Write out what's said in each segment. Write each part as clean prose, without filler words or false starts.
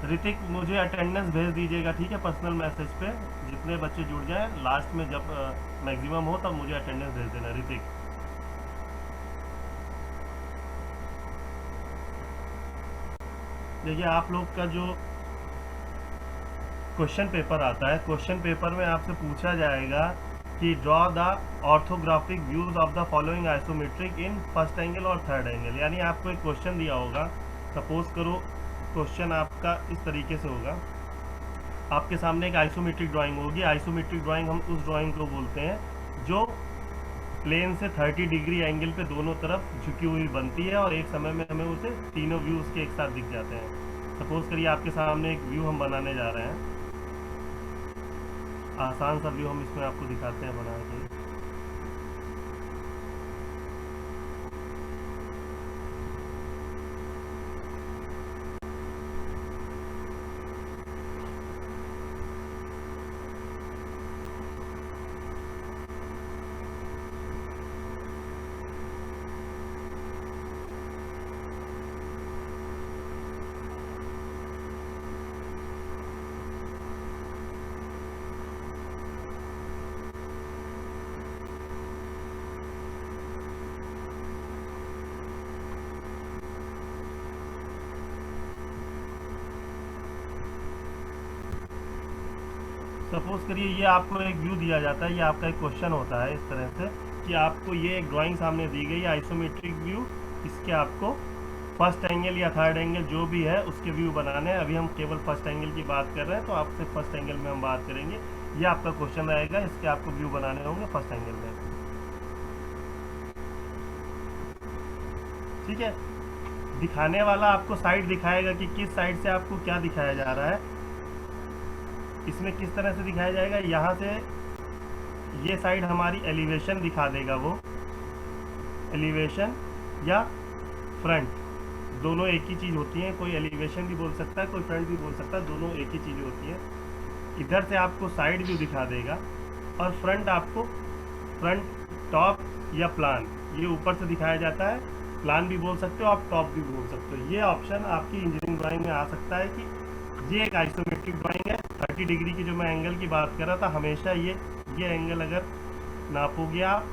ऋतिक मुझे अटेंडेंस भेज दीजिएगा, ठीक है, पर्सनल मैसेज पे। जितने बच्चे जुड़ जाएं लास्ट में जब मैक्सिमम हो तब मुझे अटेंडेंस भेज देना ऋतिक। देखिए आप लोग का जो क्वेश्चन पेपर आता है, क्वेश्चन पेपर में आपसे पूछा जाएगा कि draw the orthographic views of the following isometric in first angle और थर्ड एंगल। यानी आपको एक क्वेश्चन दिया होगा, सपोज करो क्वेश्चन आपका इस तरीके से होगा, आपके सामने एक आइसोमेट्रिक ड्राइंग होगी। आइसोमेट्रिक ड्राइंग हम उस ड्राइंग को बोलते हैं जो प्लेन से 30 डिग्री एंगल पे दोनों तरफ झुकी हुई बनती है और एक समय में हमें उसे तीनों व्यू उसके एक साथ दिख जाते हैं। सपोज करिए आपके सामने एक व्यू हम बनाने जा रहे हैं, आसान सा व्यू हम इसमें आपको दिखाते हैं बना के। सपोज करिए ये आपको एक व्यू दिया जाता है, ये आपका एक क्वेश्चन होता है इस तरह से कि आपको ये एक ड्राइंग सामने दी गई है आइसोमेट्रिक व्यू, इसके आपको फर्स्ट एंगल या थर्ड एंगल जो भी है उसके व्यू बनाने हैं। अभी हम केवल फर्स्ट एंगल की बात कर रहे हैं तो आपसे फर्स्ट एंगल में हम बात करेंगे। ये आपका क्वेश्चन रहेगा, इसके आपको व्यू बनाने होंगे फर्स्ट एंगल में, ठीक है। दिखाने वाला आपको साइड दिखाएगा कि किस साइड से आपको क्या दिखाया जा रहा है। इसमें किस तरह से दिखाया जाएगा, यहाँ से ये साइड हमारी एलिवेशन दिखा देगा, वो एलिवेशन या फ्रंट दोनों एक ही चीज़ होती है। कोई एलिवेशन भी बोल सकता है, कोई फ्रंट भी बोल सकता है, दोनों एक ही चीज़ होती है। इधर से आपको साइड व्यू दिखा देगा और फ्रंट आपको फ्रंट टॉप या प्लान, ये ऊपर से दिखाया जाता है। प्लान भी बोल सकते हो आप, टॉप भी बोल सकते हो। ये ऑप्शन आपकी इंजीनियरिंग ड्राइंग में आ सकता है कि ये एक आइसोमेट्रिक ड्राइंग है। 30 डिग्री की जो मैं एंगल की बात कर रहा था, हमेशा ये एंगल अगर नापोगे आप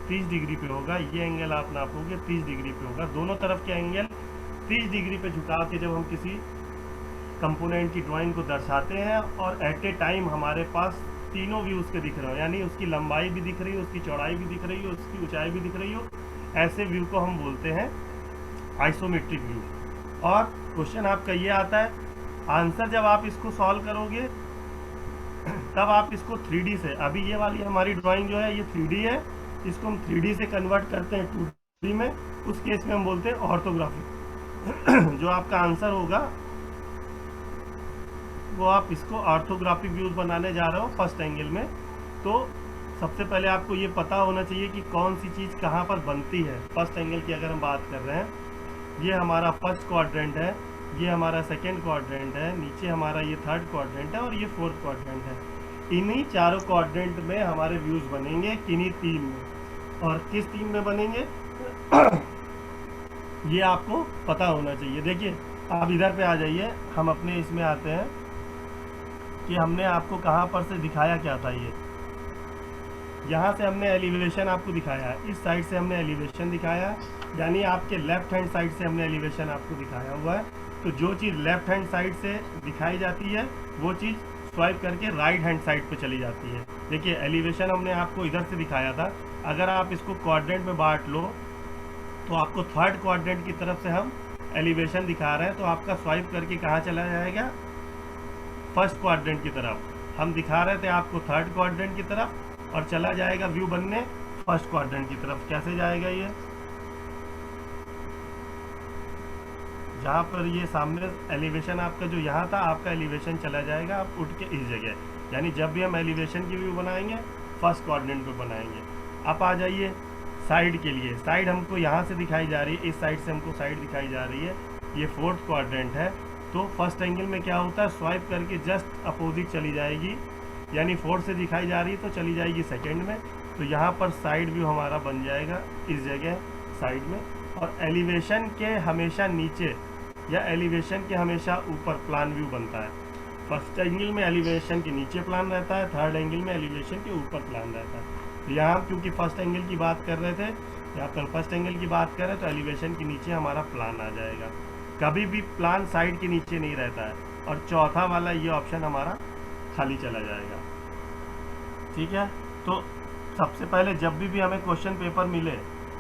30 डिग्री पे होगा, ये एंगल आप नापोगे 30 डिग्री पे होगा। दोनों तरफ के एंगल 30 डिग्री पे झुका के जब हम किसी कंपोनेंट की ड्राइंग को दर्शाते हैं और एट ए टाइम हमारे पास तीनों व्यू उसके दिख रहे हो, यानी उसकी लंबाई भी दिख रही हो, उसकी चौड़ाई भी दिख रही हो, उसकी ऊंचाई भी दिख रही हो, ऐसे व्यू को हम बोलते हैं आइसोमेट्रिक व्यू। और क्वेश्चन आपका ये आता है, आंसर जब आप इसको सॉल्व करोगे तब आप इसको 3D से, अभी ये वाली हमारी ड्राइंग जो है ये 3D है, इसको हम 3D से कन्वर्ट करते हैं 2D में। उस केस में हम बोलते हैं ऑर्थोग्राफिक। जो आपका आंसर होगा वो आप इसको ऑर्थोग्राफिक व्यूज बनाने जा रहे हो फर्स्ट एंगल में। तो सबसे पहले आपको ये पता होना चाहिए कि कौन सी चीज़ कहाँ पर बनती है। फर्स्ट एंगल की अगर हम बात कर रहे हैं, ये हमारा फर्स्ट क्वाड्रेंट है, ये हमारा सेकेंड क्वाड्रेंट है, नीचे हमारा ये थर्ड क्वाड्रेंट है और ये फोर्थ क्वाड्रेंट है। इन्हीं चारों क्वाड्रेंट में हमारे व्यूज बनेंगे, किन्हीं तीन में। और किस तीन में बनेंगे ये आपको पता होना चाहिए। देखिए आप इधर पे आ जाइए, हम अपने इसमें आते हैं कि हमने आपको कहाँ पर से दिखाया क्या था। ये यहाँ से हमने एलिवेशन आपको दिखाया है, इस साइड से हमने एलिवेशन दिखाया है, यानी आपके लेफ्ट हैंड साइड से हमने एलिवेशन आपको दिखाया हुआ है। तो जो चीज़ लेफ्ट हैंड साइड से दिखाई जाती है वो चीज़ स्वाइप करके राइट हैंड साइड पे चली जाती है। देखिए एलिवेशन हमने आपको इधर से दिखाया था, अगर आप इसको क्वाड्रेंट में बांट लो तो आपको थर्ड क्वाड्रेंट की तरफ से हम एलिवेशन दिखा रहे हैं, तो आपका स्वाइप करके कहाँ चला जाएगा, फर्स्ट क्वाड्रेंट की तरफ। हम दिखा रहे थे आपको थर्ड क्वाड्रेंट की तरफ और चला जाएगा व्यू बनने फर्स्ट क्वाड्रेंट की तरफ। कैसे जाएगा ये, जहाँ पर ये सामने एलिवेशन आपका जो यहाँ था, आपका एलिवेशन चला जाएगा आप उठ के इस जगह। यानी जब भी हम एलिवेशन की व्यू बनाएंगे फर्स्ट क्वाड्रेंट पे बनाएंगे। आप आ जाइए साइड के लिए, साइड हमको यहाँ से दिखाई जा रही है, इस साइड से हमको साइड दिखाई जा रही है, ये फोर्थ क्वाड्रेंट है। तो फर्स्ट एंगल में क्या होता है, स्वाइप करके जस्ट अपोजिट चली जाएगी, यानी फोर्थ से दिखाई जा रही है तो चली जाएगी सेकंड में। तो यहाँ पर साइड व्यू हमारा बन जाएगा इस जगह साइड में। और एलिवेशन के हमेशा नीचे या एलिवेशन के हमेशा ऊपर प्लान व्यू बनता है। फर्स्ट एंगल में एलिवेशन के नीचे प्लान रहता है, थर्ड एंगल में एलिवेशन के ऊपर प्लान रहता है। तो यहाँ हम क्योंकि फर्स्ट एंगल की बात कर रहे थे, यहाँ पर फर्स्ट एंगल की बात करें तो एलिवेशन के नीचे हमारा प्लान आ जाएगा। कभी भी प्लान साइड के नीचे नहीं रहता है। और चौथा वाला ये ऑप्शन हमारा खाली चला जाएगा। ठीक है, तो सबसे पहले जब भी हमें क्वेश्चन पेपर मिले,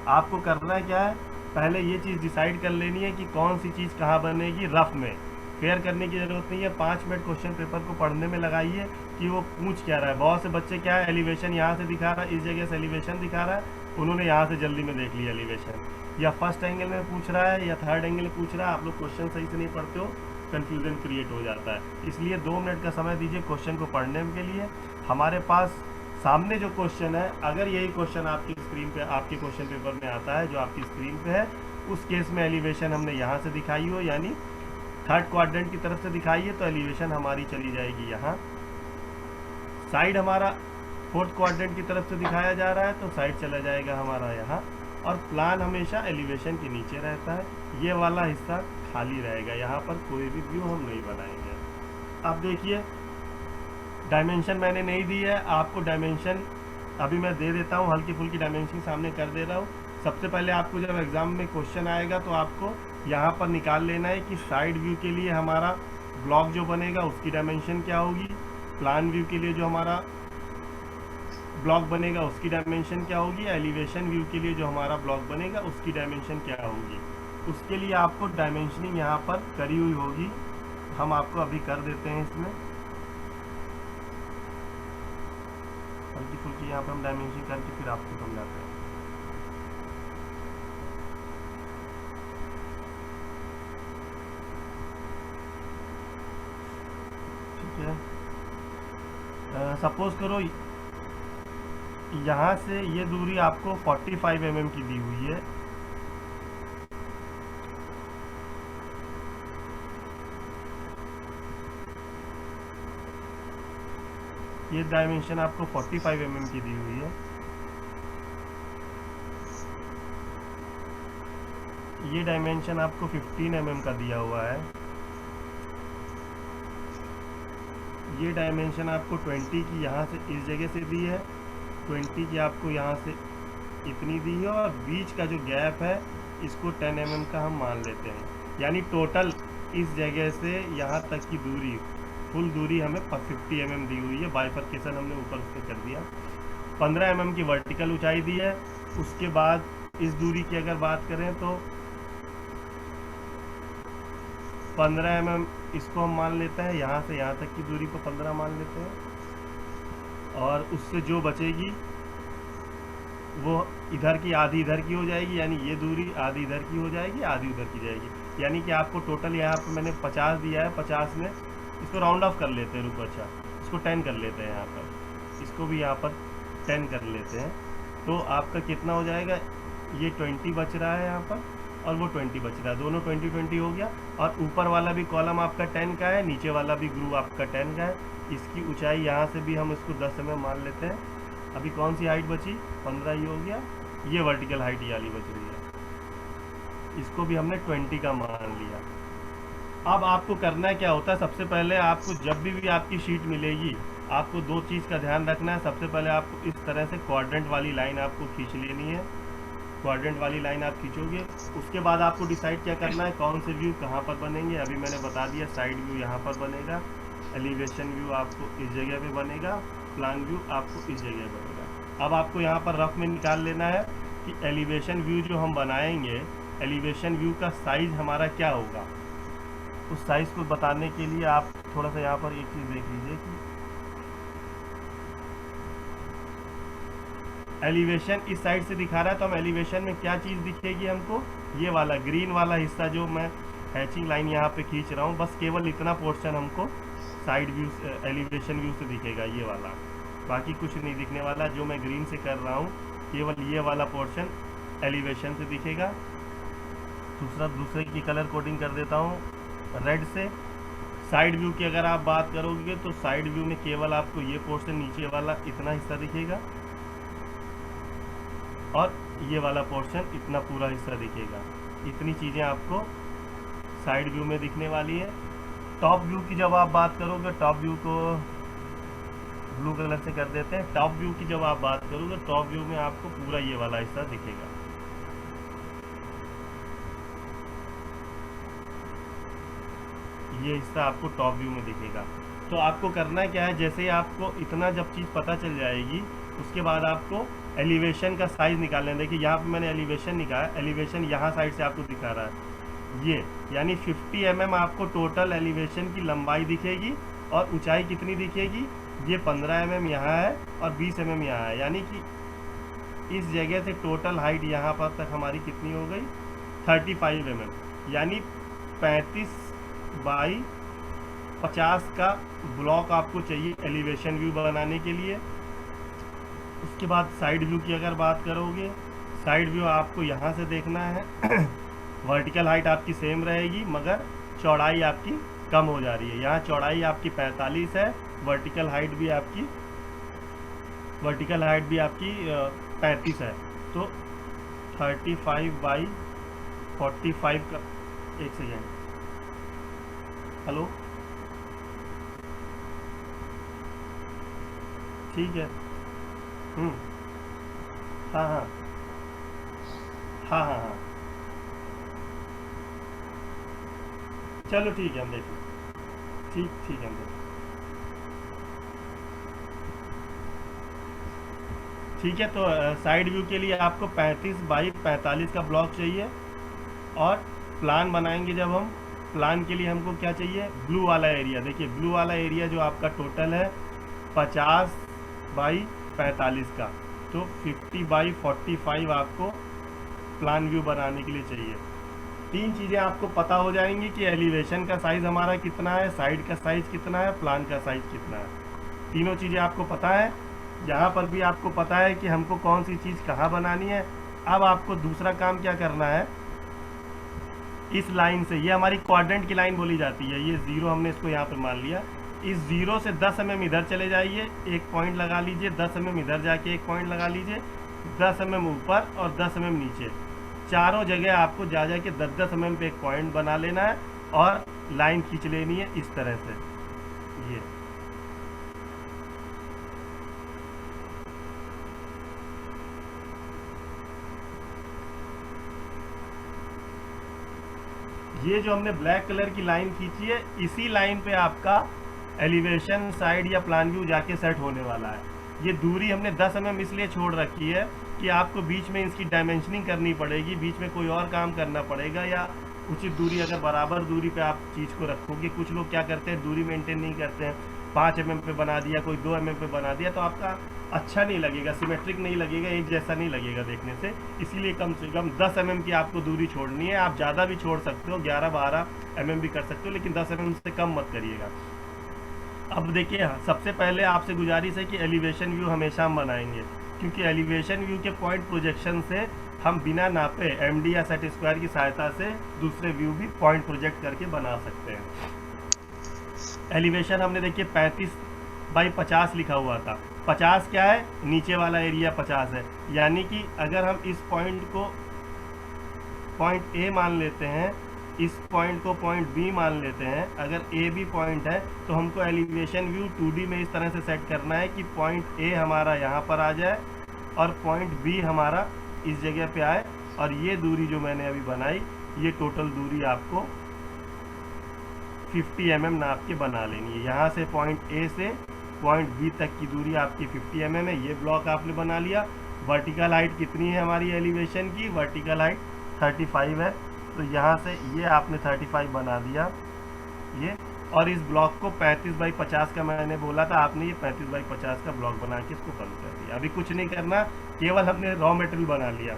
आपको करना है क्या है, पहले ये चीज़ डिसाइड कर लेनी है कि कौन सी चीज़ कहाँ बनेगी। रफ में फेयर करने की ज़रूरत नहीं है। 5 मिनट क्वेश्चन पेपर को पढ़ने में लगाइए कि वो पूछ क्या रहा है। बहुत से बच्चे क्या है, एलिवेशन यहाँ से दिखा रहा है, इस जगह से एलिवेशन दिखा रहा है, उन्होंने यहाँ से जल्दी में देख लिया एलिवेशन, या फर्स्ट एंगल में पूछ रहा है या थर्ड एंगल में पूछ रहा है। आप लोग क्वेश्चन सही से नहीं पढ़ते हो, कन्फ्यूज़न क्रिएट हो जाता है। इसलिए 2 मिनट का समय दीजिए क्वेश्चन को पढ़ने के लिए। हमारे पास सामने जो क्वेश्चन है, अगर यही क्वेश्चन आपकी स्क्रीन पे, आपके क्वेश्चन पेपर में आता है जो आपकी स्क्रीन पे है, उस केस में एलिवेशन हमने यहाँ से दिखाई हो, यानी थर्ड क्वाड्रेंट की तरफ से दिखाई है, तो एलिवेशन हमारी चली जाएगी यहाँ। साइड हमारा फोर्थ क्वाड्रेंट की तरफ से दिखाया जा रहा है, तो साइड चला जाएगा हमारा यहाँ। और प्लान हमेशा एलिवेशन के नीचे रहता है। ये वाला हिस्सा खाली रहेगा, यहाँ पर कोई भी व्यू हम नहीं बनाएंगे। अब देखिए, डायमेंशन मैंने नहीं दी है आपको। डायमेंशन अभी मैं दे देता हूँ, हल्की फुल्की डायमेंशन सामने कर दे रहा हूँ। सबसे पहले आपको जब एग्ज़ाम में क्वेश्चन आएगा तो आपको यहाँ पर निकाल लेना है कि साइड व्यू के लिए हमारा ब्लॉक जो बनेगा उसकी डायमेंशन क्या होगी, प्लान व्यू के लिए जो हमारा ब्लॉक बनेगा उसकी डायमेंशन क्या होगी, एलिवेशन व्यू के लिए जो हमारा ब्लॉक बनेगा उसकी डायमेंशन क्या होगी। उसके लिए आपको डायमेंशनिंग यहाँ पर करी हुई होगी। हम आपको अभी कर देते हैं इसमें हल्की फुल्की, यहाँ पर हम डायमेंशन करके फिर आपको समझाते हैं। ठीक है, सपोज करो यहाँ से ये दूरी आपको 45 mm की दी हुई है। ये डायमेंशन आपको 45 mm की दी हुई है। ये डायमेंशन आपको 15 mm का दिया हुआ है। ये डायमेंशन आपको 20 की यहाँ से इस जगह से दी है, 20 की आपको यहाँ से इतनी दी है, और बीच का जो गैप है इसको 10 mm का हम मान लेते हैं। यानी टोटल इस जगह से यहाँ तक की दूरी, फुल दूरी हमें 50 mm दी हुई है। बाइफरकेशन हमने ऊपर से कर दिया। 15 mm की वर्टिकल ऊंचाई दी है। उसके बाद इस दूरी की अगर बात करें तो 15 mm इसको हम मान लेते हैं, यहाँ से यहाँ तक की दूरी को 15 मान लेते हैं। और उससे जो बचेगी वो इधर की आधी इधर की हो जाएगी, यानी ये दूरी आधी इधर की हो जाएगी, आधी उधर की जाएगी। यानी कि आपको टोटल यहाँ पर मैंने 50 दिया है। 50 में इसको राउंड ऑफ कर लेते हैं, रुको, अच्छा इसको 10 कर लेते हैं, यहाँ पर इसको भी यहाँ पर 10 कर लेते हैं। तो आपका कितना हो जाएगा, ये 20 बच रहा है यहाँ पर, और वो 20 बच रहा है, दोनों 20-20 हो गया। और ऊपर वाला भी कॉलम आपका 10 का है, नीचे वाला भी ग्रुप आपका 10 का है। इसकी ऊंचाई यहाँ से भी हम इसको 10 mm मान लेते हैं। अभी कौन सी हाइट बची, 15 ही हो गया। ये वर्टिकल हाइट ये वाली बच रही है, इसको भी हमने 20 का मान लिया। अब आपको करना है क्या होता है, सबसे पहले आपको जब भी आपकी शीट मिलेगी, आपको 2 चीज़ का ध्यान रखना है। सबसे पहले आपको इस तरह से क्वाड्रेंट वाली लाइन आपको खींच लेनी है। क्वाड्रेंट वाली लाइन आप खींचोगे, उसके बाद आपको डिसाइड क्या करना है, कौन से व्यू कहाँ पर बनेंगे। अभी मैंने बता दिया, साइड व्यू यहाँ पर बनेगा, एलिवेशन व्यू आपको इस जगह पे बनेगा, प्लान व्यू आपको इस जगह बनेगा। अब आपको यहाँ पर रफ में निकाल लेना है कि एलिवेशन व्यू जो हम बनाएंगे, एलिवेशन व्यू का साइज़ हमारा क्या होगा। उस साइज़ को बताने के लिए आप थोड़ा सा यहाँ पर एक चीज़ देख लीजिए कि एलिवेशन इस साइड से दिखा रहा है, तो हम एलिवेशन में क्या चीज़ दिखेगी हमको, ये वाला ग्रीन वाला हिस्सा जो मैं हैचिंग लाइन यहाँ पे खींच रहा हूँ, बस केवल इतना पोर्शन हमको साइड व्यू एलिवेशन व्यू से दिखेगा, ये वाला। बाकी कुछ नहीं दिखने वाला। जो मैं ग्रीन से कर रहा हूँ, केवल ये वाला पोर्शन एलिवेशन से दिखेगा। दूसरे की कलर कोडिंग कर देता हूँ रेड से। साइड व्यू की अगर आप बात करोगे तो साइड व्यू में केवल आपको ये पोर्शन नीचे वाला इतना हिस्सा दिखेगा, और ये वाला पोर्शन इतना पूरा हिस्सा दिखेगा। इतनी चीज़ें आपको साइड व्यू में दिखने वाली है। टॉप व्यू की जब आप बात करोगे, टॉप व्यू को ब्लू कलर से कर देते हैं। टॉप व्यू की जब आप बात करोगे, टॉप व्यू में आपको पूरा ये वाला हिस्सा दिखेगा। ये हिस्सा आपको टॉप व्यू में दिखेगा। तो आपको करना क्या है, जैसे ही आपको इतना जब चीज़ पता चल जाएगी, उसके बाद आपको एलिवेशन का साइज़ निकालना है। देखिए यहाँ पे मैंने एलिवेशन निकाला, एलिवेशन यहाँ साइड से आपको दिखा रहा है ये, यानी 50 mm आपको टोटल एलिवेशन की लंबाई दिखेगी और ऊंचाई कितनी दिखेगी, ये 15 mm यहाँ है और 20 mm यहाँ है, यानी कि इस जगह से टोटल हाइट यहाँ पर तक हमारी कितनी हो गई 35 mm, यानी 35 बाई 50 का ब्लॉक आपको चाहिए एलिवेशन व्यू बनाने के लिए। उसके बाद साइड व्यू की अगर बात करोगे, साइड व्यू आपको यहाँ से देखना है वर्टिकल हाइट आपकी सेम रहेगी मगर चौड़ाई आपकी कम हो जा रही है। यहाँ चौड़ाई आपकी 45 है, वर्टिकल हाइट भी आपकी 35 है। तो 35 बाई 45 का, एक सेकेंड, हेलो, ठीक है, हाँ हाँ हाँ हाँ हाँ, चलो ठीक है, हम देखें, ठीक है, हम देखें, ठीक है। तो साइड व्यू के लिए आपको 35 बाई 45 का ब्लॉक चाहिए। और प्लान बनाएंगे जब हम, प्लान के लिए हमको क्या चाहिए, ब्लू वाला एरिया। देखिए ब्लू वाला एरिया जो आपका टोटल है 50 बाई 45 का, तो 50 बाई 45 आपको प्लान व्यू बनाने के लिए चाहिए। तीन चीज़ें आपको पता हो जाएंगी कि एलिवेशन का साइज़ हमारा कितना है, साइड का साइज़ कितना है, प्लान का साइज़ कितना है। तीनों चीज़ें आपको पता है। यहाँ पर भी आपको पता है कि हमको कौन सी चीज़ कहाँ बनानी है। अब आपको दूसरा काम क्या करना है, इस लाइन से, ये हमारी क्वाड्रेंट की लाइन बोली जाती है, ये ज़ीरो हमने इसको यहाँ पर मान लिया। इस ज़ीरो से 10 mm इधर चले जाइए, एक पॉइंट लगा लीजिए, 10 mm इधर जाके एक पॉइंट लगा लीजिए, 10 mm ऊपर और 10 mm नीचे, चारों जगह आपको जा के 10-10 mm पे एक पॉइंट बना लेना है और लाइन खींच लेनी है इस तरह से। ये जो हमने ब्लैक कलर की लाइन खींची है, इसी लाइन पे आपका एलिवेशन साइड या प्लान व्यू जाके सेट होने वाला है। ये दूरी हमने 10 mm इसलिए छोड़ रखी है कि आपको बीच में इसकी डायमेंशनिंग करनी पड़ेगी, बीच में कोई और काम करना पड़ेगा, या उचित दूरी, अगर बराबर दूरी पे आप चीज़ को रखोगे। कुछ लोग क्या करते हैं, दूरी मेंटेन नहीं करते हैं, 5 mm पे बना दिया, कोई 2 mm पे बना दिया, तो आपका अच्छा नहीं लगेगा, सिमेट्रिक नहीं लगेगा, एक जैसा नहीं लगेगा देखने से। इसीलिए कम से कम 10 mm की आपको दूरी छोड़नी है। आप ज़्यादा भी छोड़ सकते हो, 11-12 mm भी कर सकते हो, लेकिन 10 mm से कम मत करिएगा। अब देखिए, सबसे पहले आपसे गुजारिश है कि एलिवेशन व्यू हमेशा हम बनाएंगे, क्योंकि एलिवेशन व्यू के पॉइंट प्रोजेक्शन से हम बिना नापे एमडी या सेट स्क्वायर की सहायता से दूसरे व्यू भी पॉइंट प्रोजेक्ट करके बना सकते हैं। एलिवेशन हमने देखिए 35 बाई 50 लिखा हुआ था। 50 क्या है, नीचे वाला एरिया 50 है, यानी कि अगर हम इस पॉइंट को पॉइंट ए मान लेते हैं, इस पॉइंट को पॉइंट बी मान लेते हैं, अगर ए बी पॉइंट है तो हमको एलिवेशन व्यू 2D में इस तरह से सेट करना है कि पॉइंट ए हमारा यहाँ पर आ जाए और पॉइंट बी हमारा इस जगह पे आए, और ये दूरी जो मैंने अभी बनाई, ये टोटल दूरी आपको 50 mm नाप के बना लेनी है। यहाँ से पॉइंट ए से पॉइंट बी तक की दूरी आपकी 50 mm है। ये ब्लॉक आपने बना लिया। वर्टिकल हाइट कितनी है हमारी एलिवेशन की, वर्टिकल हाइट 35 है, तो यहाँ से ये आपने 35 बना दिया ये, और इस ब्लॉक को 35 बाई 50 का मैंने बोला था, आपने ये 35 बाई 50 का ब्लॉक बना के इसको बंद कर दिया। अभी कुछ नहीं करना, केवल हमने रॉ मटेरियल बना लिया।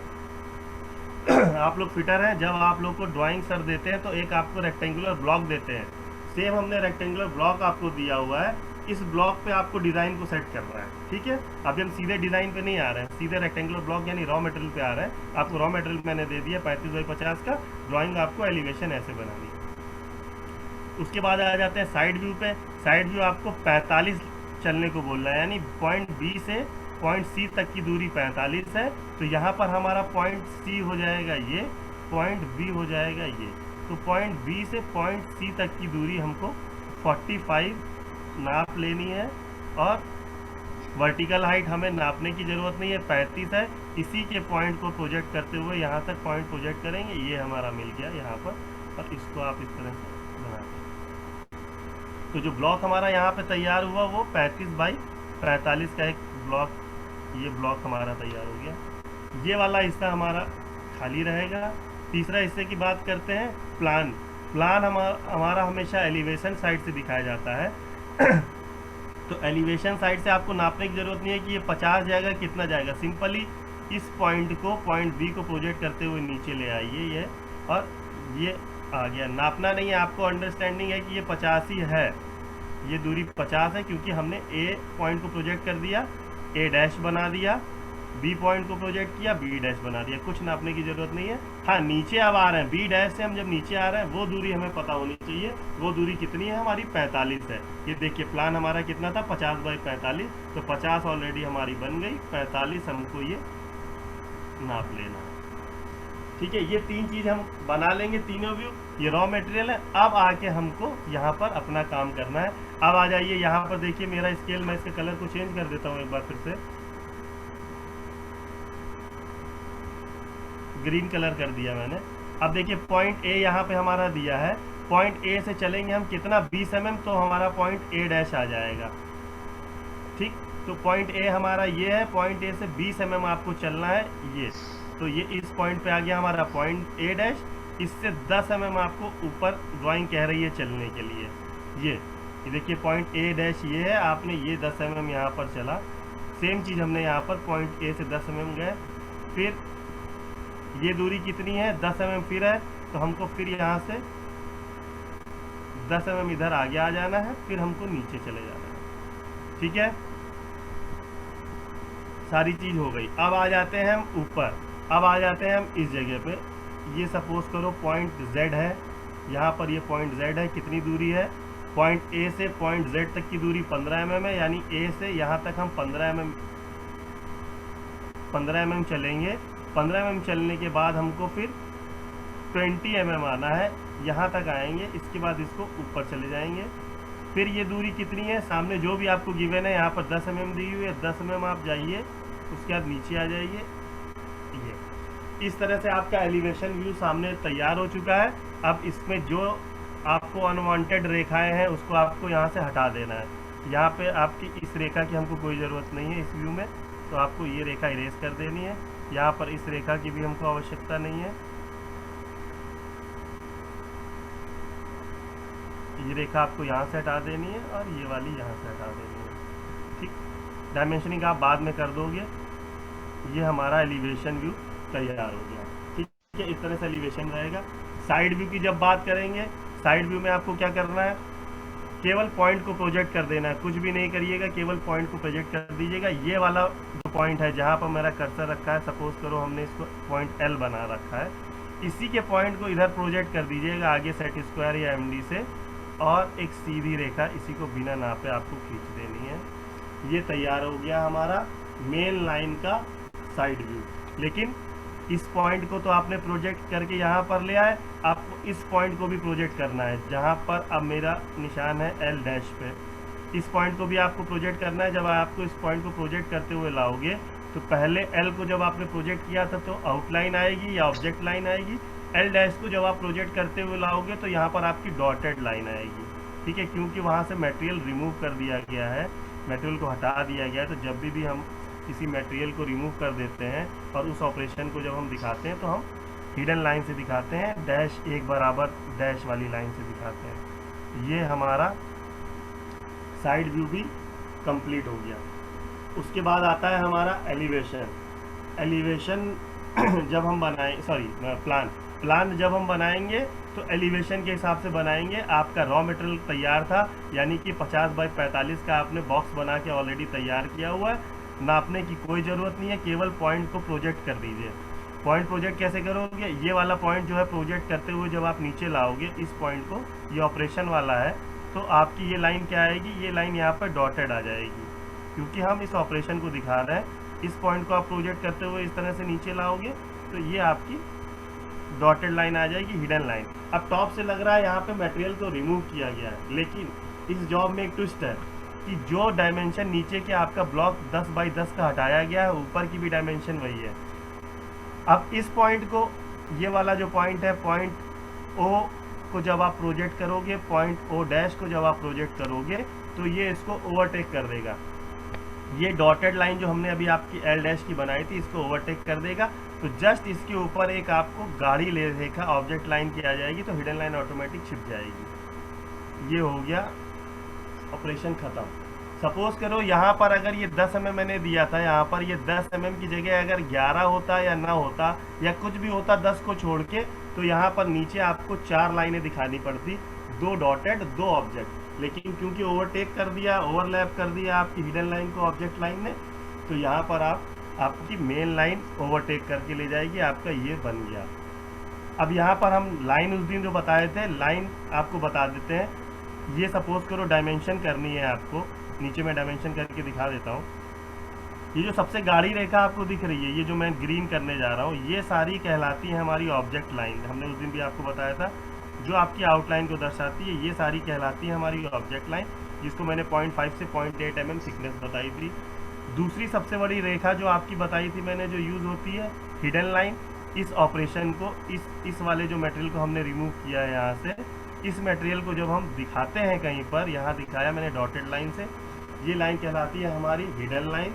आप लोग फिटर हैं, जब आप लोग को ड्राइंग सर देते हैं तो एक आपको रेक्टेंगुलर ब्लॉक देते हैं, सेम हमने रेक्टेंगुलर ब्लॉक आपको दिया हुआ है। इस ब्लॉक पे आपको डिज़ाइन को सेट करना है, ठीक है। अभी हम सीधे डिज़ाइन पे नहीं आ रहे हैं, सीधे रेक्टेंगुलर ब्लॉक यानी रॉ मटेरियल पे आ रहे हैं। आपको रॉ मटेरियल मैंने दे दिया 35 बाई 50 का, ड्राइंग आपको एलिवेशन ऐसे बनानी है। उसके बाद आ जाते हैं साइड व्यू पे। साइड व्यू आपको 45 चलने को बोल रहा है, यानी पॉइंट बी से पॉइंट सी तक की दूरी 45 है, तो यहाँ पर हमारा पॉइंट सी हो जाएगा ये, पॉइंट बी हो जाएगा ये, तो पॉइंट बी से पॉइंट सी तक की दूरी हमको 45 नाप लेनी है, और वर्टिकल हाइट हमें नापने की ज़रूरत नहीं है, 35 है। इसी के पॉइंट को प्रोजेक्ट करते हुए यहाँ तक पॉइंट प्रोजेक्ट करेंगे, ये हमारा मिल गया यहाँ पर, और इसको आप इस तरह से बना दें। तो जो ब्लॉक हमारा यहाँ पे तैयार हुआ वो 35 बाई 45 का एक ब्लॉक, ये ब्लॉक हमारा तैयार हो गया। ये वाला हिस्सा हमारा खाली रहेगा। तीसरा हिस्से की बात करते हैं, प्लान। प्लान हमारा हमेशा एलिवेशन साइड से दिखाया जाता है। तो एलिवेशन साइड से आपको नापने की ज़रूरत नहीं है कि ये 50 जाएगा कितना जाएगा, सिंपली इस पॉइंट को, पॉइंट बी को प्रोजेक्ट करते हुए नीचे ले आइए ये, और ये आ गया। नापना नहीं है आपको, अंडरस्टैंडिंग है कि ये 50 ही है, ये दूरी 50 है, क्योंकि हमने ए पॉइंट को प्रोजेक्ट कर दिया, ए डैश बना दिया, बी पॉइंट को प्रोजेक्ट किया, बी डैश बना दिया, कुछ नापने की ज़रूरत नहीं है। हाँ, नीचे अब आ रहे हैं, बी डैश से हम जब नीचे आ रहे हैं वो दूरी हमें पता होनी चाहिए। वो दूरी कितनी है हमारी? 45 है। ये देखिए प्लान हमारा कितना था, 50 बाई 45, तो 50 ऑलरेडी हमारी बन गई, 45 हमको ये नाप लेना है। ठीक है, ये तीन चीज़ हम बना लेंगे, तीनों व्यू। ये रॉ मटेरियल है। अब आके हमको यहाँ पर अपना काम करना है। अब आ जाइए यहाँ पर, देखिए मेरा स्केल, मैं इसके कलर को चेंज कर देता हूँ एक बार फिर से, ग्रीन कलर कर दिया मैंने। अब देखिए पॉइंट ए यहाँ पे हमारा दिया है, पॉइंट ए से चलेंगे हम कितना, 20 mm, तो हमारा पॉइंट ए डैश आ जाएगा। ठीक, तो पॉइंट ए हमारा ये है, पॉइंट ए से 20 mm आपको चलना है, ये तो ये इस पॉइंट पे आ गया हमारा पॉइंट ए डैश। इससे 10 mm आपको ऊपर ड्राइंग कह रही है चलने के लिए। ये देखिए पॉइंट ए डैश ये है, आपने ये 10 mm यहाँ पर चला। सेम चीज़ हमने यहाँ पर पॉइंट ए से 10 mm गए, फिर ये दूरी कितनी है, 10 mm फिर है, तो हमको फिर यहाँ से 10 mm इधर आगे आ जाना है, फिर हमको नीचे चले जाना है। ठीक है, सारी चीज़ हो गई। अब आ जाते हैं हम ऊपर, अब आ जाते हैं हम इस जगह पे। ये सपोज करो पॉइंट Z है, यहाँ पर ये पॉइंट Z है, कितनी दूरी है, पॉइंट A से पॉइंट Z तक की दूरी 15 mm है, यानी A से यहाँ तक हम 15 mm चलेंगे। 15 mm चलने के बाद हमको फिर 20 mm आना है, यहाँ तक आएंगे, इसके बाद इसको ऊपर चले जाएंगे। फिर ये दूरी कितनी है, सामने जो भी आपको गिवन है, यहाँ पर 10 mm दी हुई है, 10 mm आप जाइए, उसके बाद नीचे आ जाइए। ये इस तरह से आपका एलिवेशन व्यू सामने तैयार हो चुका है। अब इसमें जो आपको अनवांटेड रेखाएं हैं उसको आपको यहाँ से हटा देना है। यहाँ पे आपकी इस रेखा की हमको कोई ज़रूरत नहीं है इस व्यू में, तो आपको ये रेखा इरेज कर देनी है। यहाँ पर इस रेखा की भी हमको आवश्यकता नहीं है, ये रेखा आपको यहाँ से हटा देनी है, और ये वाली यहाँ से हटा देनी है। ठीक, डायमेंशनिंग आप बाद में कर दोगे। ये हमारा एलिवेशन व्यू तैयार हो गया। ठीक है, इस तरह से एलिवेशन रहेगा। साइड व्यू की जब बात करेंगे, साइड व्यू में आपको क्या करना है, केवल पॉइंट को प्रोजेक्ट कर देना है, कुछ भी नहीं करिएगा, केवल पॉइंट को प्रोजेक्ट कर दीजिएगा। ये वाला जो पॉइंट है जहाँ पर मेरा कर्सर रखा है, सपोज करो हमने इसको पॉइंट L बना रखा है, इसी के पॉइंट को इधर प्रोजेक्ट कर दीजिएगा आगे सेट स्क्वायर या MD से, और एक सीधी रेखा इसी को बिना नापे आपको खींच देनी है। ये तैयार हो गया हमारा मेन लाइन का साइड व्यू। लेकिन इस पॉइंट को तो आपने प्रोजेक्ट करके यहाँ पर ले आए, आपको इस पॉइंट को भी प्रोजेक्ट करना है, जहाँ पर अब मेरा निशान है L डैश पे। इस पॉइंट को भी आपको प्रोजेक्ट करना है। जब आपको इस पॉइंट को प्रोजेक्ट करते हुए लाओगे, तो पहले L को जब आपने प्रोजेक्ट किया था तो आउटलाइन आएगी या ऑब्जेक्ट लाइन आएगी। L डैश को जब आप प्रोजेक्ट करते हुए लाओगे तो यहाँ पर आपकी डॉटेड लाइन आएगी। ठीक है, क्योंकि वहाँ से मटेरियल रिमूव कर दिया गया है, मटेरियल को हटा दिया गया है। तो जब भी हम किसी मटेरियल को रिमूव कर देते हैं और उस ऑपरेशन को जब हम दिखाते हैं तो हम हिडन लाइन से दिखाते हैं, डैश एक बराबर डैश वाली लाइन से दिखाते हैं। ये हमारा साइड व्यू भी कंप्लीट हो गया। उसके बाद आता है हमारा एलिवेशन। एलिवेशन जब हम बनाएं, प्लान जब हम बनाएंगे तो एलिवेशन के हिसाब से बनाएंगे। आपका रॉ मटेरियल तैयार था, यानी कि 50 बाई 45 का आपने बॉक्स बना के ऑलरेडी तैयार किया हुआ है। नापने की कोई ज़रूरत नहीं है, केवल पॉइंट को प्रोजेक्ट कर दीजिए। पॉइंट प्रोजेक्ट कैसे करोगे, ये वाला पॉइंट जो है प्रोजेक्ट करते हुए जब आप नीचे लाओगे इस पॉइंट को, ये ऑपरेशन वाला है, तो आपकी ये लाइन क्या आएगी, ये लाइन यहाँ पर डॉटेड आ जाएगी, क्योंकि हम इस ऑपरेशन को दिखा रहे हैं। इस पॉइंट को आप प्रोजेक्ट करते हुए इस तरह से नीचे लाओगे तो ये आपकी डॉटेड लाइन आ जाएगी, हिडन लाइन। अब टॉप से लग रहा है यहाँ पे मटेरियल को रिमूव किया गया है, लेकिन इस जॉब में एक ट्विस्ट है कि जो डायमेंशन नीचे के आपका ब्लॉक 10 बाई 10 का हटाया गया है, ऊपर की भी डायमेंशन वही है। अब इस पॉइंट को, ये वाला जो पॉइंट है, पॉइंट ओ को जब आप प्रोजेक्ट करोगे, पॉइंट ओ डैश को जब आप प्रोजेक्ट करोगे, तो ये इसको ओवरटेक कर देगा। ये डॉटेड लाइन जो हमने अभी आपकी एल डैश की बनाई थी, इसको ओवरटेक कर देगा। तो जस्ट इसके ऊपर एक आपको गाढ़ी रेखा ऑब्जेक्ट लाइन की आ जाएगी, तो हिडन लाइन ऑटोमेटिक छिप जाएगी। ये हो गया ऑपरेशन ख़त्म। सपोज करो यहाँ पर अगर ये 10 mm मैंने दिया था, यहाँ पर ये 10 mm की जगह अगर 11 होता या ना होता या कुछ भी होता 10 को छोड़ के, तो यहाँ पर नीचे आपको 4 लाइनें दिखानी पड़ती, 2 डॉटेड 2 ऑब्जेक्ट। लेकिन क्योंकि ओवरटेक कर दिया, ओवरलैप कर दिया आपकी हिडन लाइन को ऑब्जेक्ट लाइन ने, तो यहाँ पर आपकी मेन लाइन ओवरटेक करके ले जाएगी, आपका ये बन गया। अब यहाँ पर हम लाइन उस दिन जो बताए थे, लाइन आपको बता देते हैं। ये सपोज करो डायमेंशन करनी है आपको, नीचे मैं डायमेंशन करके दिखा देता हूँ। ये जो सबसे गाढ़ी रेखा आपको दिख रही है, ये जो मैं ग्रीन करने जा रहा हूँ, ये सारी कहलाती है हमारी ऑब्जेक्ट लाइन। हमने उस दिन भी आपको बताया था, जो आपकी आउटलाइन को दर्शाती है, ये सारी कहलाती है हमारी ऑब्जेक्ट लाइन, जिसको मैंने 0.5 से 0.8 mm थिकनेस बताई थी। दूसरी सबसे बड़ी रेखा जो आपकी बताई थी मैंने, जो यूज़ होती है हिडन लाइन, इस ऑपरेशन को, इस वाले जो मटेरियल को हमने रिमूव किया है यहाँ से, इस मटेरियल को जब हम दिखाते हैं कहीं पर, यहाँ दिखाया मैंने डॉटेड लाइन से, ये लाइन कहलाती है हमारी हिडन लाइन।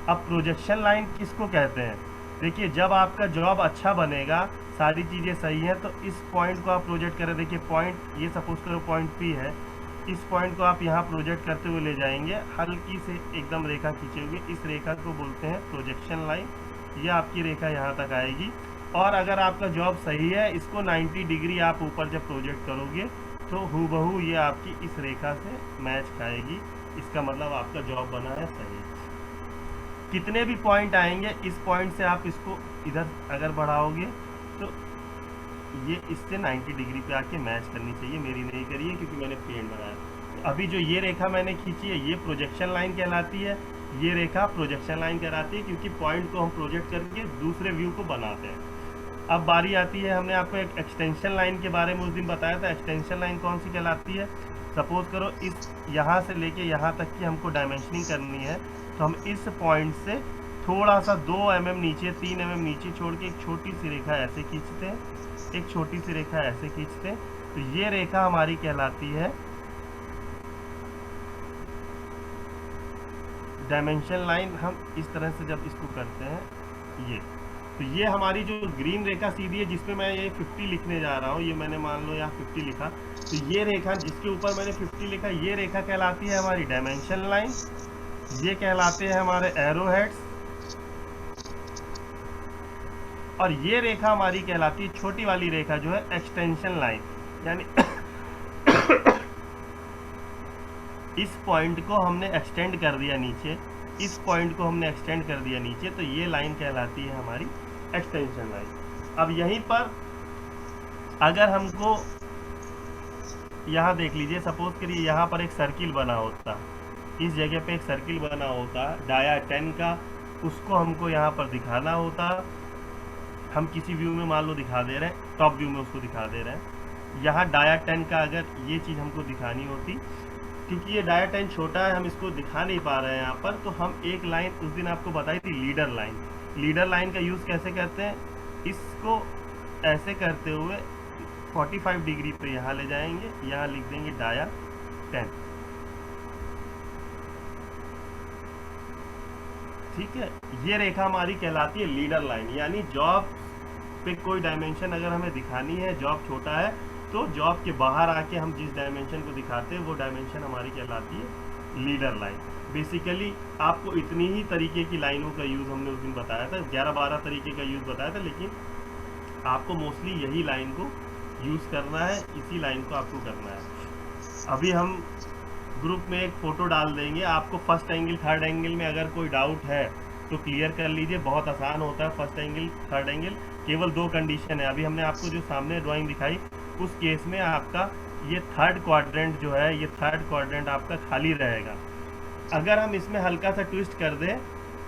अब प्रोजेक्शन लाइन किसको कहते हैं? देखिए, जब आपका जॉब अच्छा बनेगा, सारी चीज़ें सही हैं, तो इस पॉइंट को आप प्रोजेक्ट करें। देखिए पॉइंट, ये सपोज करो पॉइंट पी है, इस पॉइंट को आप यहाँ प्रोजेक्ट करते हुए ले जाएंगे, हल्की से एकदम रेखा खींचे हुए, इस रेखा को बोलते हैं प्रोजेक्शन लाइन। ये आपकी रेखा यहाँ तक आएगी, और अगर आपका जॉब सही है, इसको 90 डिग्री आप ऊपर जब प्रोजेक्ट करोगे, तो हूबहू ये आपकी इस रेखा से मैच खाएगी। इसका मतलब आपका जॉब बना है सही। कितने भी पॉइंट आएंगे, इस पॉइंट से आप इसको इधर अगर बढ़ाओगे, तो ये इससे 90 डिग्री पे आके मैच करनी चाहिए। मेरी नहीं करी है क्योंकि मैंने पेन बनाया। तो अभी जो ये रेखा मैंने खींची है, ये प्रोजेक्शन लाइन कहलाती है। ये रेखा प्रोजेक्शन लाइन कहलाती है क्योंकि पॉइंट को हम प्रोजेक्ट करके दूसरे व्यू को बनाते हैं। अब बारी आती है, हमने आपको एक एक्सटेंशन लाइन के बारे में उस दिन बताया था। एक्सटेंशन लाइन कौन सी कहलाती है? सपोज करो इस यहाँ से लेके यहाँ तक की हमको डायमेंशनिंग करनी है, तो हम इस पॉइंट से थोड़ा सा 2 mm नीचे, 3 mm नीचे छोड़ के एक छोटी सी रेखा ऐसे खींचते हैं, एक छोटी सी रेखा ऐसे खींचते हैं, तो ये रेखा हमारी कहलाती है डायमेंशन लाइन। हम इस तरह से जब इसको करते हैं, ये तो ये हमारी जो ग्रीन रेखा सीधी है, जिसपे मैं ये 50 लिखने जा रहा हूँ, ये मैंने मान लो यहाँ 50 लिखा, तो ये रेखा जिसके ऊपर मैंने 50 लिखा, ये रेखा कहलाती है हमारी डायमेंशन लाइन। ये कहलाते हैं हमारे एरो हेड्स, और ये रेखा हमारी कहलाती है, छोटी वाली रेखा जो है, एक्सटेंशन लाइन। यानी इस पॉइंट को हमने एक्सटेंड कर दिया नीचे, इस पॉइंट को हमने एक्सटेंड कर दिया नीचे, तो ये लाइन कहलाती है हमारी एक्सटेंशन लाइन। अब यहीं पर अगर हमको, यहाँ देख लीजिए, सपोज करिए यहाँ पर एक सर्किल बना होता, इस जगह पे एक सर्किल बना होता डाया 10 का, उसको हमको यहाँ पर दिखाना होता। हम किसी व्यू में मान लो दिखा दे रहे हैं, टॉप व्यू में उसको दिखा दे रहे हैं। यहाँ डाया 10 का अगर ये चीज़ हमको दिखानी होती, क्योंकि ये डाया 10 छोटा है, हम इसको दिखा नहीं पा रहे हैं यहाँ पर, तो हम एक लाइन उस दिन आपको बताई थी, लीडर लाइन। लीडर लाइन का यूज़ कैसे करते हैं? इसको ऐसे करते हुए 45 डिग्री पे यहाँ ले जाएंगे, यहाँ लिख देंगे डाया 10। ठीक है, ये रेखा हमारी कहलाती है लीडर लाइन। यानी जॉब पे कोई डायमेंशन अगर हमें दिखानी है, जॉब छोटा है, तो जॉब के बाहर आके हम जिस डायमेंशन को दिखाते हैं, वो डायमेंशन हमारी कहलाती है लीडर लाइन। बेसिकली आपको इतनी ही तरीके की लाइनों का यूज़ हमने उस दिन बताया था, 11-12 तरीके का यूज़ बताया था, लेकिन आपको मोस्टली यही लाइन को यूज़ करना है, इसी लाइन को आपको करना है। अभी हम ग्रुप में एक फ़ोटो डाल देंगे, आपको फर्स्ट एंगल थर्ड एंगल में अगर कोई डाउट है तो क्लियर कर लीजिए, बहुत आसान होता है फर्स्ट एंगल थर्ड एंगल। केवल 2 कंडीशन है। अभी हमने आपको जो सामने ड्राइंग दिखाई, उस केस में आपका ये थर्ड क्वाड्रेंट जो है, ये थर्ड क्वाड्रेंट आपका खाली रहेगा। अगर हम इसमें हल्का सा ट्विस्ट कर दें,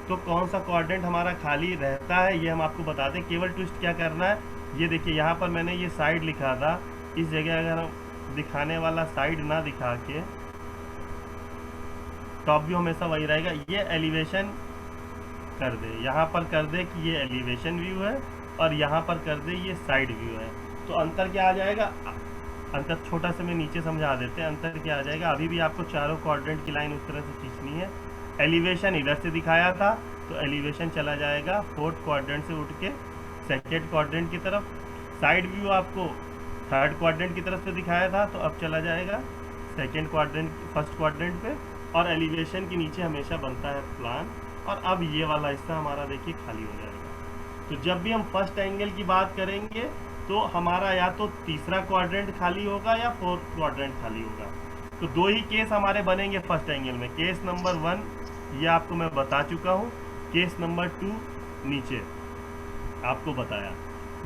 तो कौन सा क्वाड्रेंट हमारा खाली रहता है ये हम आपको बता दें। केवल ट्विस्ट क्या करना है, ये देखिए यहाँ पर मैंने ये साइड लिखा था, इस जगह अगर हम दिखाने वाला साइड ना दिखा के, टॉप व्यू हमेशा वही रहेगा, ये एलिवेशन कर दे, यहाँ पर कर दे कि ये एलिवेशन व्यू है और यहाँ पर कर दे ये साइड व्यू है, तो अंतर क्या आ जाएगा? अंतर छोटा से मैं नीचे समझा देते हैं, अंतर क्या आ जाएगा। अभी भी आपको चारों क्वाड्रेंट की लाइन उस तरह से खींचनी है। एलिवेशन इधर से दिखाया था तो एलिवेशन चला जाएगा फोर्थ क्वाड्रेंट से उठ के सेकेंड क्वाड्रेंट की तरफ। साइड व्यू आपको थर्ड क्वाड्रेंट की तरफ से दिखाया था तो अब चला जाएगा सेकेंड क्वाड्रेंट, फर्स्ट क्वाड्रेंट पे। और एलिवेशन के नीचे हमेशा बनता है प्लान। और अब ये वाला हिस्सा हमारा देखिए खाली हो जाएगा। तो जब भी हम फर्स्ट एंगल की बात करेंगे तो हमारा या तो तीसरा क्वाड्रेंट खाली होगा या फोर्थ क्वाड्रेंट खाली होगा। तो दो ही केस हमारे बनेंगे फर्स्ट एंगल में। केस नंबर 1 ये आपको मैं बता चुका हूँ, केस नंबर 2 नीचे आपको बताया।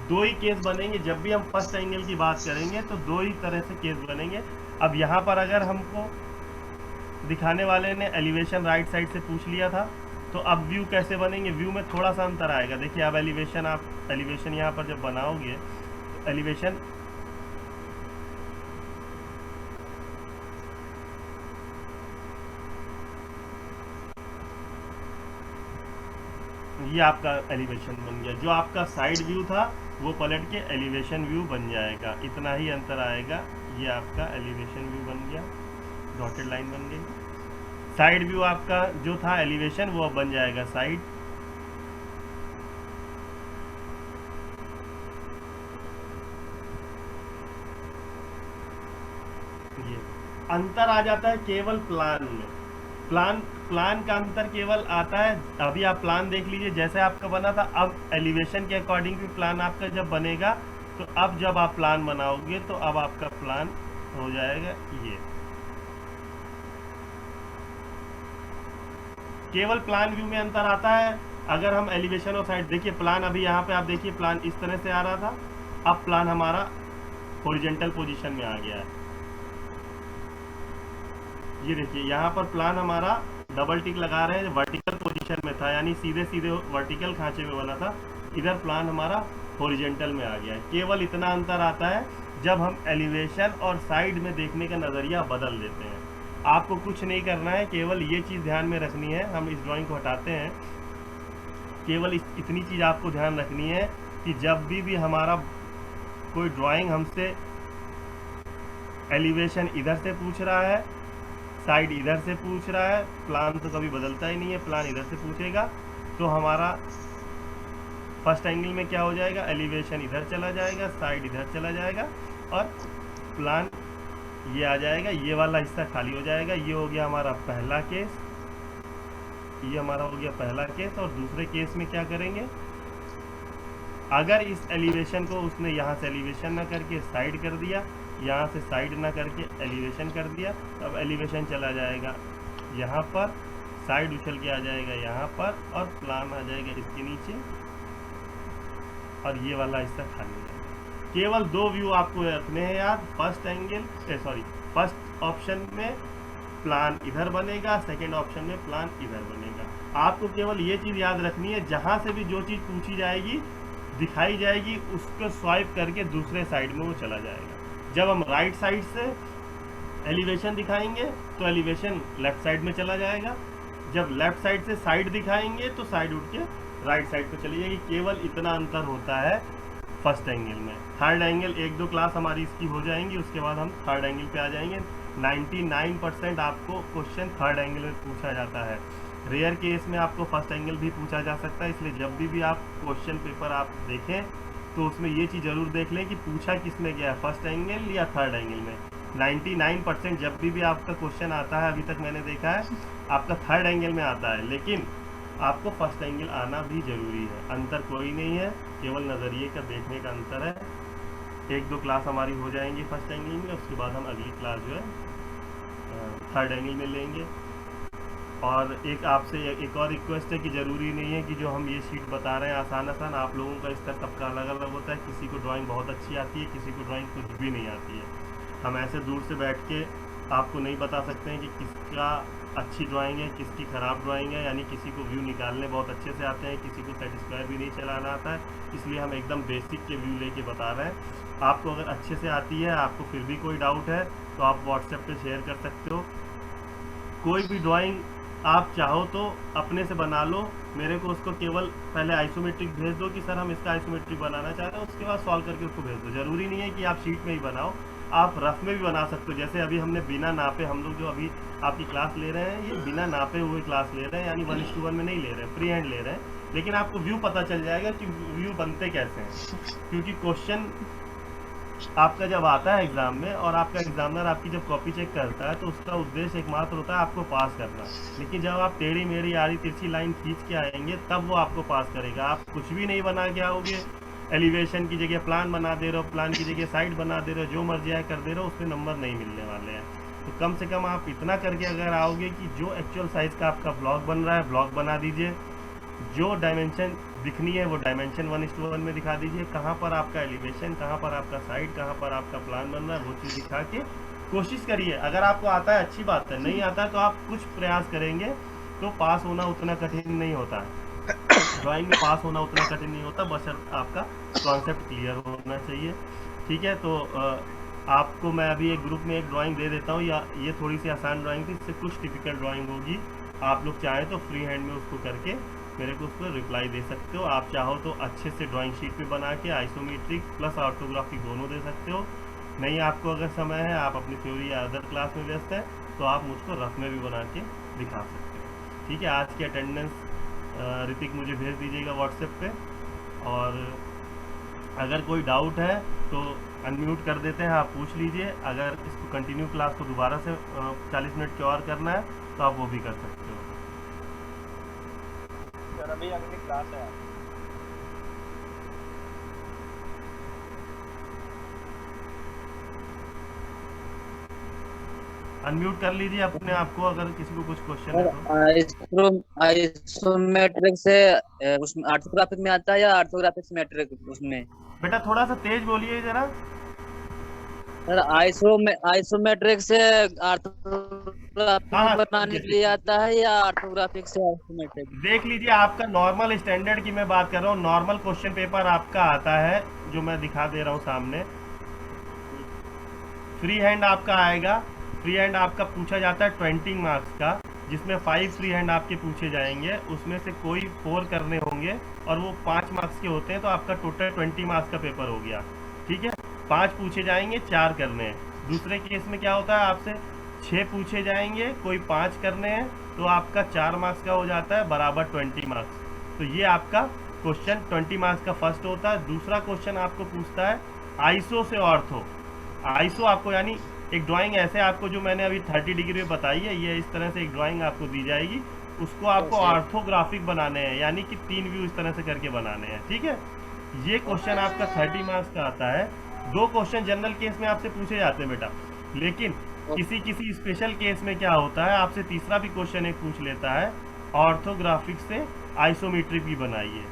दो ही केस बनेंगे जब भी हम फर्स्ट एंगल की बात करेंगे, तो दो ही तरह से केस बनेंगे। अब यहाँ पर अगर हमको दिखाने वाले ने एलिवेशन राइट साइड से पूछ लिया था, तो अब व्यू कैसे बनेंगे? व्यू में थोड़ा सा अंतर आएगा। देखिए अब एलिवेशन, आप एलिवेशन यहाँ पर जब बनाओगे तो एलिवेशन ये आपका एलिवेशन बन गया। जो आपका साइड व्यू था वो पलट के एलिवेशन व्यू बन जाएगा। इतना ही अंतर आएगा। ये आपका एलिवेशन व्यू बन गया, डॉटेड लाइन बन गई। साइड व्यू आपका जो था एलिवेशन वो अब बन जाएगा साइड। ये अंतर आ जाता है केवल प्लान में। प्लान का अंतर केवल आता है, अभी आप प्लान देख लीजिए जैसे आपका बना था। अब एलिवेशन के अकॉर्डिंग भी प्लान आपका जब बनेगा, तो अब जब आप प्लान बनाओगे तो अब आपका प्लान हो जाएगा ये। केवल प्लान व्यू में अंतर आता है। अगर हम एलिवेशन और साइड देखिए, प्लान अभी यहाँ पे आप देखिए प्लान इस तरह से आ रहा था, अब प्लान हमारा हॉरिजॉन्टल पोजीशन में आ गया है। ये देखिए यहाँ पर प्लान हमारा डबल टिक लगा रहे हैं, वर्टिकल पोजीशन में था, यानी सीधे सीधे वर्टिकल खांचे में बना था। इधर प्लान हमारा हॉरिजॉन्टल में आ गया है। केवल इतना अंतर आता है जब हम एलिवेशन और साइड में देखने का नज़रिया बदल देते हैं। आपको कुछ नहीं करना है, केवल ये चीज़ ध्यान में रखनी है। हम इस ड्राइंग को हटाते हैं। केवल इतनी चीज़ आपको ध्यान रखनी है कि जब भी हमारा कोई ड्राइंग हमसे एलिवेशन इधर से पूछ रहा है, साइड इधर से पूछ रहा है, प्लान तो कभी बदलता ही नहीं है, प्लान इधर से पूछेगा, तो हमारा फर्स्ट एंगल में क्या हो जाएगा? एलिवेशन इधर चला जाएगा, साइड इधर चला जाएगा और प्लान ये आ जाएगा। ये वाला हिस्सा खाली हो जाएगा। ये हो गया हमारा पहला केस, ये हमारा हो गया पहला केस। और दूसरे केस में क्या करेंगे? अगर इस एलिवेशन को उसने यहाँ से एलिवेशन ना करके साइड कर दिया, यहाँ से साइड ना करके एलिवेशन कर दिया, तो अब एलिवेशन चला जाएगा यहाँ पर, साइड उछल के आ जाएगा यहाँ पर और प्लान आ जाएगा इसके नीचे और ये वाला हिस्सा खाली हो जाएगा। केवल दो व्यू आपको रखने हैं याद। फर्स्ट ऑप्शन में प्लान इधर बनेगा, सेकेंड ऑप्शन में प्लान इधर बनेगा। आपको केवल ये चीज़ याद रखनी है, जहाँ से भी जो चीज़ पूछी जाएगी, दिखाई जाएगी, उसको स्वाइप करके दूसरे साइड में वो चला जाएगा। जब हम राइट साइड से एलिवेशन दिखाएंगे तो एलिवेशन लेफ्ट साइड में चला जाएगा। जब लेफ्ट साइड से साइड दिखाएंगे तो साइड उठ के राइट साइड पे चली जाएगी। केवल इतना अंतर होता है फर्स्ट एंगल में। थर्ड एंगल 1-2 क्लास हमारी इसकी हो जाएंगी, उसके बाद हम थर्ड एंगल पे आ जाएंगे। 99% आपको क्वेश्चन थर्ड एंगल में पूछा जाता है। रेयर केस में आपको फर्स्ट एंगल भी पूछा जा सकता है। इसलिए जब भी आप क्वेश्चन पेपर आप देखें तो उसमें ये चीज़ ज़रूर देख लें कि पूछा किस में गया है, फर्स्ट एंगल या थर्ड एंगल में। 99% जब भी आपका क्वेश्चन आता है, अभी तक मैंने देखा है आपका थर्ड एंगल में आता है, लेकिन आपको फर्स्ट एंगल आना भी ज़रूरी है। अंतर कोई नहीं है, केवल नज़रिए का देखने का अंतर है। 1-2 क्लास हमारी हो जाएंगी फर्स्ट एंगल में, उसके बाद हम अगली क्लास जो है थर्ड एंगल में लेंगे। और एक आपसे एक और रिक्वेस्ट है कि ज़रूरी नहीं है कि जो हम ये शीट बता रहे हैं आसान आप लोगों का स्तर सबका अलग अलग होता है। किसी को ड्राइंग बहुत अच्छी आती है, किसी को ड्राइंग कुछ भी नहीं आती है। हम ऐसे दूर से बैठ के आपको नहीं बता सकते हैं कि किसका अच्छी ड्राइंग है, किसकी ख़राब ड्राइंग है। यानी किसी को व्यू निकालने बहुत अच्छे से आते हैं, किसी को सेट स्क्वायर भी नहीं चलाना आता है, इसलिए हम एकदम बेसिक के व्यू लेके बता रहे हैं। आपको अगर अच्छे से आती है, आपको फिर भी कोई डाउट है तो आप व्हाट्सएप पे शेयर कर सकते हो। कोई भी ड्राइंग आप चाहो तो अपने से बना लो, मेरे को उसको केवल पहले आइसोमेट्रिक भेज दो कि सर हम इसका आइसोमेट्रिक बनाना चाहते हैं, उसके बाद सॉल्व करके उसको भेज दो। ज़रूरी नहीं है कि आप शीट में ही बनाओ, आप रफ में भी बना सकते हो। जैसे अभी हमने बिना नापे, हम लोग जो अभी आपकी क्लास ले रहे हैं, ये बिना नापे हुए क्लास ले रहे हैं, यानी 1:1 में नहीं ले रहे हैं, फ्री हैंड ले रहे हैं। लेकिन आपको व्यू पता चल जाएगा कि व्यू बनते कैसे हैं, क्योंकि क्वेश्चन आपका जब आता है एग्जाम में और आपका एग्जामिनर आपकी जब कॉपी चेक करता है तो उसका उद्देश्य एकमात्र होता है आपको पास करना। लेकिन जब आप टेढ़ी मेढ़ी आड़ी तिरछी लाइन खींच के आएंगे तब वो आपको पास करेगा। आप कुछ भी नहीं बना के आओगे, एलिवेशन की जगह प्लान बना दे रहे हो, प्लान की जगह साइड बना दे रहे हो, जो मर्जी आए कर दे रहे हो, उसमें नंबर नहीं मिलने वाले हैं। तो कम से कम आप इतना करके अगर आओगे कि जो एक्चुअल साइज़ का आपका ब्लॉक बन रहा है ब्लॉक बना दीजिए, जो डायमेंशन दिखनी है वो डायमेंशन 1:1 में दिखा दीजिए, कहाँ पर आपका एलिवेशन, कहाँ पर आपका साइड, कहाँ पर आपका प्लान बन रहा है, वो चीज़ दिखा के कोशिश करिए। अगर आपको आता है अच्छी बात है, नहीं आता है तो आप कुछ प्रयास करेंगे तो पास होना उतना कठिन नहीं होता है। ड्राइंग में पास होना उतना कठिन नहीं होता, बस आपका कॉन्सेप्ट क्लियर होना चाहिए। ठीक है, तो आपको मैं अभी एक ग्रुप में एक ड्राइंग दे देता हूँ, या ये थोड़ी सी आसान ड्राइंग थी, इससे कुछ टिपिकल ड्राइंग होगी। आप लोग चाहें तो फ्री हैंड में उसको करके मेरे को उस पर रिप्लाई दे सकते हो। आप चाहो तो अच्छे से ड्राइंग शीट पे बना के आइसोमेट्रिक प्लस ऑर्थोग्राफिक दोनों दे सकते हो। नहीं आपको अगर समय है, आप अपनी थ्योरी या अदर क्लास में व्यस्त है, तो आप मुझको रफ में भी बना के दिखा सकते हो। ठीक है, आज की अटेंडेंस ऋतिक मुझे भेज दीजिएगा व्हाट्सएप पे। और अगर कोई डाउट है तो अनम्यूट कर देते हैं, आप पूछ लीजिए। अगर इसको कंटिन्यू क्लास को दोबारा से 40 मिनट की और करना है तो आप वो भी कर सकते हो। सर अभी अगली क्लास है। अनम्यूट कर लीजिए अपने आप को अगर किसी को कुछ क्वेश्चन है तो। आइसोमेट्रिक से उसमें ऑर्थोग्राफिक में आता है या ऑर्थोग्राफिक सिमेट्रिक उसमें? बेटा थोड़ा सा तेज बोलिए जरा। सर आइसोमेट्रिक से ऑर्थोग्राफिक हाँ हाँ, बनाने के लिए आता है या ऑर्थोग्राफिक से आइसोमेट्रिक? देख लीजिए, आपका नॉर्मल स्टैंडर्ड की मैं बात कर रहा हूँ, नॉर्मल क्वेश्चन पेपर आपका आता है जो मैं दिखा दे रहा हूँ सामने। फ्री हैंड आपका आएगा, फ्री हैंड आपका पूछा जाता है 20 मार्क्स का, जिसमें 5 फ्री हैंड आपके पूछे जाएंगे, उसमें से कोई 4 करने होंगे और वो 5 मार्क्स के होते हैं, तो आपका टोटल 20 मार्क्स का पेपर हो गया। ठीक है, 5 पूछे जाएंगे, 4 करने हैं। दूसरे केस में क्या होता है, आपसे 6 पूछे जाएंगे, कोई 5 करने हैं, तो आपका 4 मार्क्स का हो जाता है बराबर 20 मार्क्स। तो ये आपका क्वेश्चन 20 मार्क्स का फर्स्ट होता है। दूसरा क्वेश्चन आपको पूछता है आइसो से ऑर्थो। आइसो आपको यानी एक ड्राइंग ऐसे आपको जो मैंने अभी 30 डिग्री में बताई है, ये इस तरह से एक ड्राइंग आपको दी जाएगी, उसको आपको ऑर्थोग्राफिक बनाने हैं, यानी कि 3 व्यू इस तरह से करके बनाने हैं। ठीक है, ये क्वेश्चन आपका 30 मार्क्स का आता है। 2 क्वेश्चन जनरल केस में आपसे पूछे जाते हैं बेटा, लेकिन किसी किसी स्पेशल केस में क्या होता है, आपसे तीसरा भी क्वेश्चन एक पूछ लेता है, ऑर्थोग्राफिक से आइसोमेट्रिक भी बनाइए।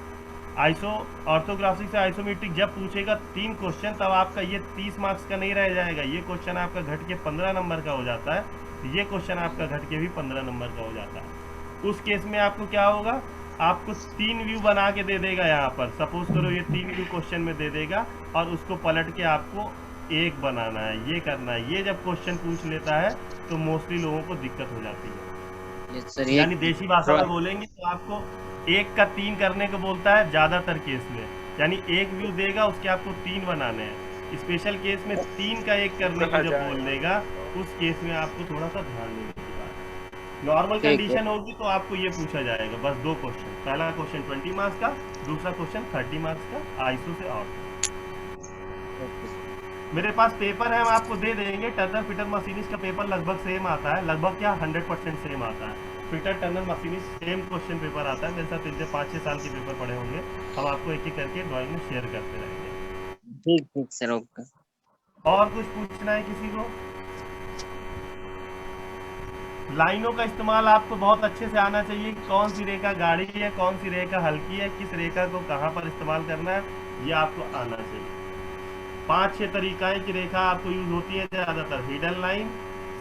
ऑर्थोग्राफिक से आइसोमेट्रिक जब पूछेगा 3 क्वेश्चन, तब आपका ये 30 मार्क्स का नहीं रह जाएगा, ये क्वेश्चन आपका घट के 15 नंबर का हो जाता है, ये क्वेश्चन आपका घट के भी 15 नंबर का हो जाता है। उस केस में आपको क्या होगा, आपको 3 व्यू बना के दे देगा। यहाँ पर सपोज करो ये 3 व्यू क्वेश्चन में दे देगा और उसको पलट के आपको एक बनाना है, ये करना है। ये जब क्वेश्चन पूछ लेता है तो मोस्टली लोगों को दिक्कत हो जाती है। यानी देसी भाषा में बोलेंगे तो आपको 1 का 3 करने को बोलता है ज़्यादातर केस में, यानी 1 व्यू देगा, उसके आपको 3 बनाने हैं। स्पेशल केस में 3 का 1 करने को जब बोल देगा, उस केस में आपको थोड़ा सा ध्यान देने की बात है। नॉर्मल कंडीशन होगी तो आपको ये पूछा जाएगा बस 2 क्वेश्चन। पहला क्वेश्चन 20 मार्क्स का, दूसरा क्वेश्चन 30 मार्क्स का आइसो से और। मेरे पास पेपर है, हम आपको दे देंगे। टर्नर फिटर मशीनिस्ट का पेपर लगभग सेम आता है, लगभग क्या 100% सेम आता है। Fitter Turner machinist same question paper आता है। मेरे साथ पिछले 5-6 साल के पेपर पढ़े होंगे, हम आपको एक एक करके ड्राइंग में शेयर करते रहेंगे। ठीक सर, ओके। और कुछ पूछना है किसी को? लाइनों का इस्तेमाल आपको बहुत अच्छे से आना चाहिए, कौन सी रेखा गाढ़ी है, कौन सी रेखा हल्की है, किस रेखा को कहाँ पर इस्तेमाल करना है, ये आपको आना चाहिए। 5-6 तरीकाएं की रेखा आपको यूज होती है ज़्यादातर, hidden line,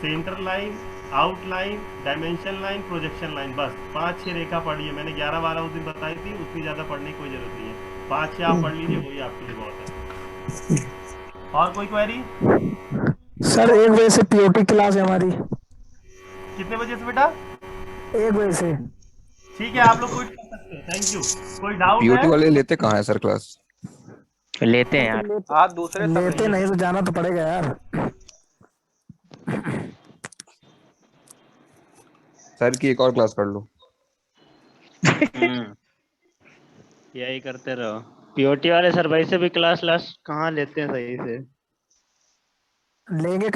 centre line, outline, dimension line, projection line, बस 5-6 रेखा पढ़िए। मैंने 11-12 उस दिन बताई थी, उतनी ज़्यादा पढ़ने की कोई ज़रूरत नहीं है। 5-6 आप पढ़ लीजिए, वही आपके लिए बहुत है। और कोई क्वेरी? सर 1 बजे से पीओटी क्लास है हमारी। कितने बजे से बेटा? 1 बजे से। ठीक है, आप लोग क्विट कर सकते हो। Thank you. कोई डाउट है? पीओटी वाले लेते कहाँ है सर क्लास? लेते हैं यार। आप दूसरे सब लेते रहिए। नहीं तो जाना तो पड़ेगा यार। सर की एक और क्लास कर लो। यही करते रहो। पीओटी वाले सर वैसे भी क्लास कहाँ लेते हैं सही से। लेंगे